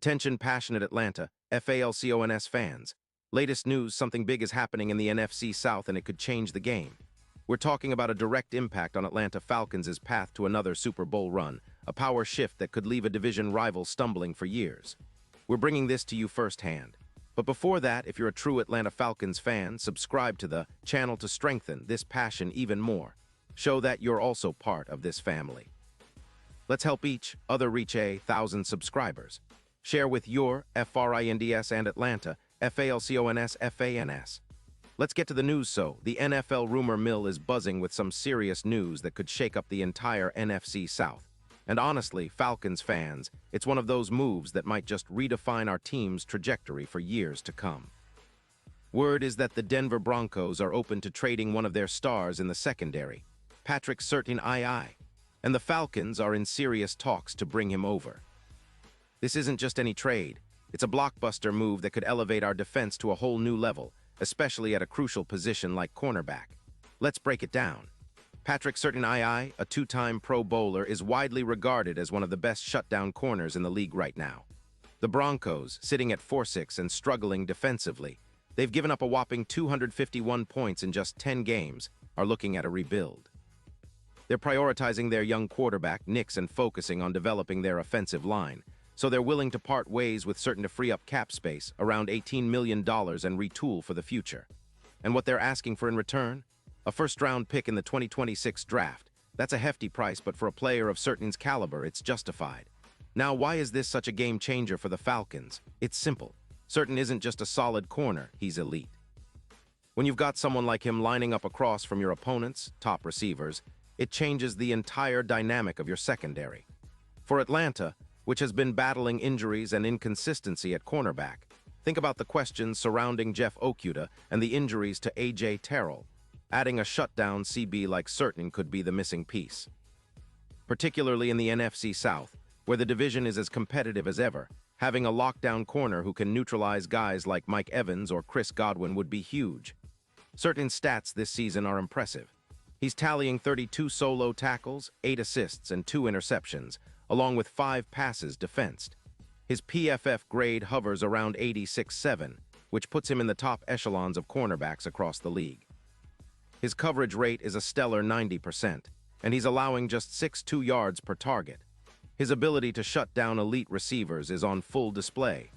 Attention passionate Atlanta, Falcons fans. Latest news, something big is happening in the NFC South and it could change the game. We're talking about a direct impact on Atlanta Falcons' path to another Super Bowl run, a power shift that could leave a division rival stumbling for years. We're bringing this to you firsthand. But before that, if you're a true Atlanta Falcons fan, subscribe to the channel to strengthen this passion even more. Show that you're also part of this family. Let's help each other reach 1,000 subscribers. Share with your FRINDS and Atlanta, FALCONS, FANS. Let's get to the news. So, the NFL rumor mill is buzzing with some serious news that could shake up the entire NFC South. And honestly, Falcons fans, it's one of those moves that might just redefine our team's trajectory for years to come. Word is that the Denver Broncos are open to trading one of their stars in the secondary, Patrick Surtain II, and the Falcons are in serious talks to bring him over. This isn't just any trade. It's a blockbuster move that could elevate our defense to a whole new level, especially at a crucial position like cornerback. Let's break it down. Patrick Surtain II, a two-time Pro Bowler, is widely regarded as one of the best shutdown corners in the league right now. The Broncos, sitting at 4-6 and struggling defensively, they've given up a whopping 251 points in just 10 games, are looking at a rebuild. They're prioritizing their young quarterback, Nix, and focusing on developing their offensive line, so they're willing to part ways with Surtain to free up cap space, around $18 million, and retool for the future. And what they're asking for in return? A first-round pick in the 2026 draft. That's a hefty price, but for a player of Surtain's caliber, it's justified. Now, why is this such a game-changer for the Falcons? It's simple. Surtain isn't just a solid corner, he's elite. When you've got someone like him lining up across from your opponent's top receivers, it changes the entire dynamic of your secondary. For Atlanta, which has been battling injuries and inconsistency at cornerback, think about the questions surrounding Jeff Okudah and the injuries to A.J. Terrell. Adding a shutdown CB like Surtain could be the missing piece. Particularly in the NFC South, where the division is as competitive as ever, having a lockdown corner who can neutralize guys like Mike Evans or Chris Godwin would be huge. Surtain's stats this season are impressive. He's tallying 32 solo tackles, 8 assists, and 2 interceptions, along with 5 passes defensed. His PFF grade hovers around 86.7, which puts him in the top echelons of cornerbacks across the league. His coverage rate is a stellar 90%, and he's allowing just 6.2 yards per target. His ability to shut down elite receivers is on full display.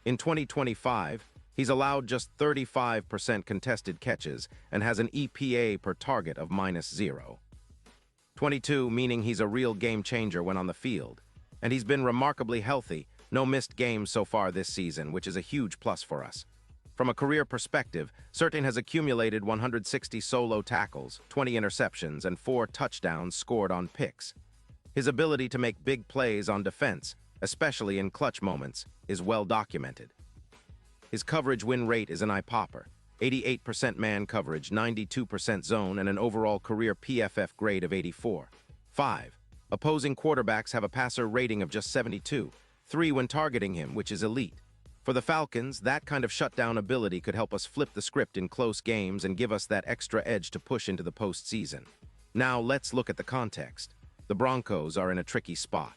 In 2025, he's allowed just 35% contested catches and has an EPA per target of -0. 22, meaning he's a real game changer when on the field. And he's been remarkably healthy, no missed games so far this season, which is a huge plus for us. From a career perspective, Surtain has accumulated 160 solo tackles, 20 interceptions, and 4 touchdowns scored on picks. His ability to make big plays on defense, especially in clutch moments, is well documented. His coverage win rate is an eye-popper. 88% man coverage, 92% zone, and an overall career PFF grade of 84. 5. Opposing quarterbacks have a passer rating of just 72, 3 when targeting him, which is elite. For the Falcons, that kind of shutdown ability could help us flip the script in close games and give us that extra edge to push into the postseason. Now, let's look at the context. The Broncos are in a tricky spot.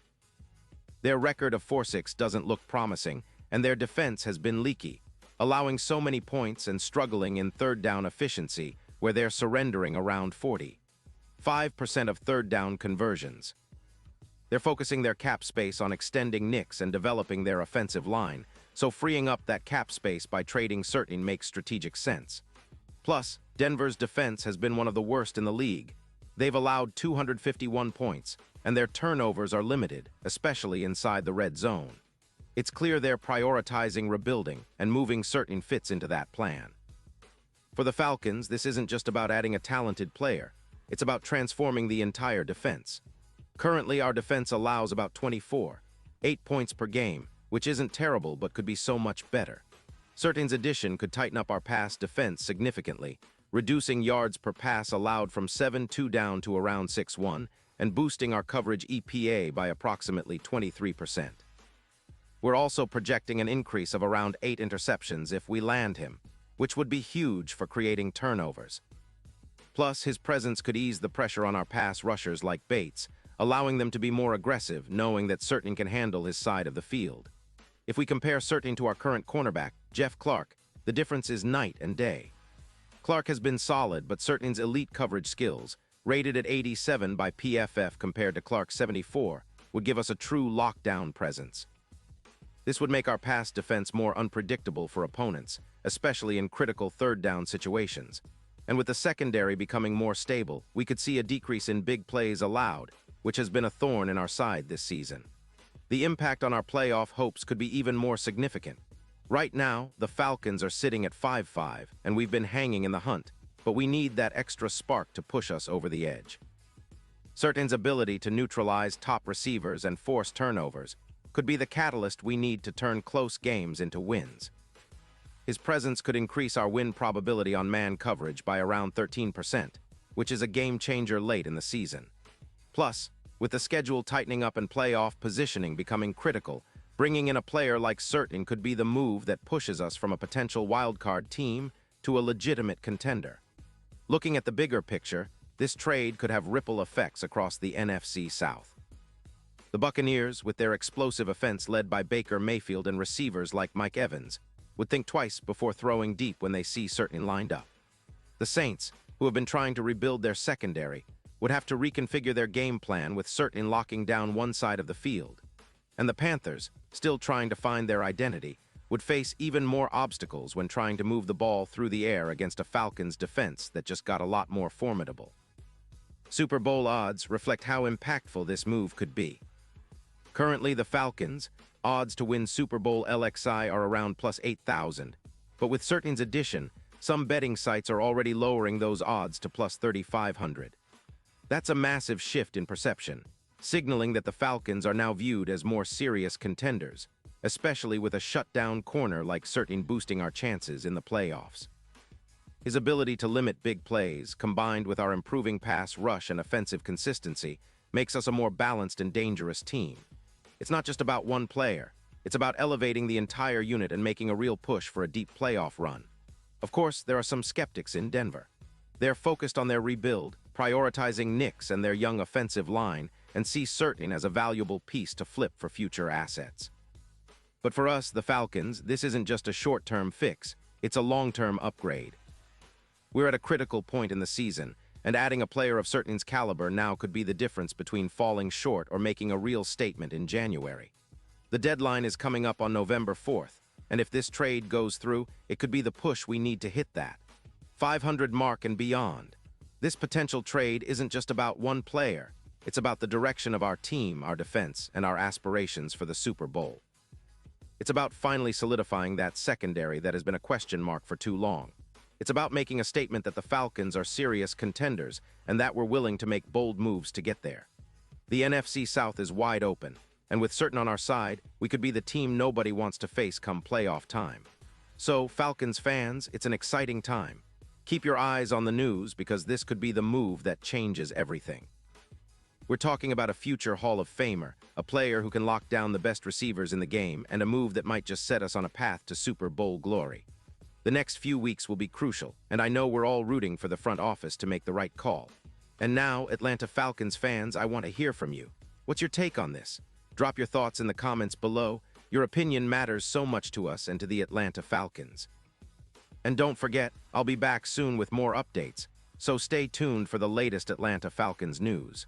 Their record of 4-6 doesn't look promising, and their defense has been leaky, allowing so many points and struggling in third down efficiency, where they're surrendering around 45% of third down conversions. They're focusing their cap space on extending Nix and developing their offensive line, so freeing up that cap space by trading Surtain makes strategic sense. Plus, Denver's defense has been one of the worst in the league. They've allowed 251 points, and their turnovers are limited, especially inside the red zone. It's clear they're prioritizing rebuilding, and moving Surtain fits into that plan. For the Falcons, this isn't just about adding a talented player. It's about transforming the entire defense. Currently, our defense allows about 24.8 points per game, which isn't terrible but could be so much better. Surtain's addition could tighten up our pass defense significantly, reducing yards per pass allowed from 7.2 down to around 6.1, and boosting our coverage EPA by approximately 23%. We're also projecting an increase of around 8 interceptions if we land him, which would be huge for creating turnovers. Plus, his presence could ease the pressure on our pass rushers like Bates, allowing them to be more aggressive, knowing that Surtain can handle his side of the field. If we compare Certain to our current cornerback, Jeff Clark, the difference is night and day. Clark has been solid, but Certain's elite coverage skills, rated at 87 by PFF compared to Clark's 74, would give us a true lockdown presence. This would make our pass defense more unpredictable for opponents, especially in critical third-down situations. And with the secondary becoming more stable, we could see a decrease in big plays allowed, which has been a thorn in our side this season. The impact on our playoff hopes could be even more significant. Right now, the Falcons are sitting at 5-5, and we've been hanging in the hunt, but we need that extra spark to push us over the edge. Certain's ability to neutralize top receivers and force turnovers could be the catalyst we need to turn close games into wins. His presence could increase our win probability on man coverage by around 13%, which is a game-changer late in the season. Plus, with the schedule tightening up and playoff positioning becoming critical, bringing in a player like Certain could be the move that pushes us from a potential wildcard team to a legitimate contender. Looking at the bigger picture, this trade could have ripple effects across the NFC South. The Buccaneers, with their explosive offense led by Baker Mayfield and receivers like Mike Evans, would think twice before throwing deep when they see Certain lined up. The Saints, who have been trying to rebuild their secondary, would have to reconfigure their game plan with Certain locking down one side of the field. And the Panthers, still trying to find their identity, would face even more obstacles when trying to move the ball through the air against a Falcons defense that just got a lot more formidable. Super Bowl odds reflect how impactful this move could be. Currently, the Falcons' odds to win Super Bowl LXI are around plus 8,000, but with Certain's addition, some betting sites are already lowering those odds to plus 3,500. That's a massive shift in perception, signaling that the Falcons are now viewed as more serious contenders, especially with a shutdown corner like Certain boosting our chances in the playoffs. His ability to limit big plays, combined with our improving pass rush and offensive consistency, makes us a more balanced and dangerous team. It's not just about one player. It's about elevating the entire unit and making a real push for a deep playoff run. Of course, there are some skeptics in Denver. They're focused on their rebuild, prioritizing Knicks and their young offensive line, and see Certain as a valuable piece to flip for future assets. But for us, the Falcons, this isn't just a short-term fix. It's a long-term upgrade. We're at a critical point in the season, and adding a player of Certain's caliber now could be the difference between falling short or making a real statement in January. The deadline is coming up on November 4th, and if this trade goes through, it could be the push we need to hit that 500 mark and beyond. This potential trade isn't just about one player. It's about the direction of our team, our defense, and our aspirations for the Super Bowl. It's about finally solidifying that secondary that has been a question mark for too long. It's about making a statement that the Falcons are serious contenders and that we're willing to make bold moves to get there. The NFC South is wide open, and with Certain on our side, we could be the team nobody wants to face come playoff time. So, Falcons fans, it's an exciting time. Keep your eyes on the news because this could be the move that changes everything. We're talking about a future Hall of Famer, a player who can lock down the best receivers in the game, and a move that might just set us on a path to Super Bowl glory. The next few weeks will be crucial, and I know we're all rooting for the front office to make the right call. And now, Atlanta Falcons fans, I want to hear from you. What's your take on this? Drop your thoughts in the comments below. Your opinion matters so much to us and to the Atlanta Falcons. And don't forget, I'll be back soon with more updates, so stay tuned for the latest Atlanta Falcons news.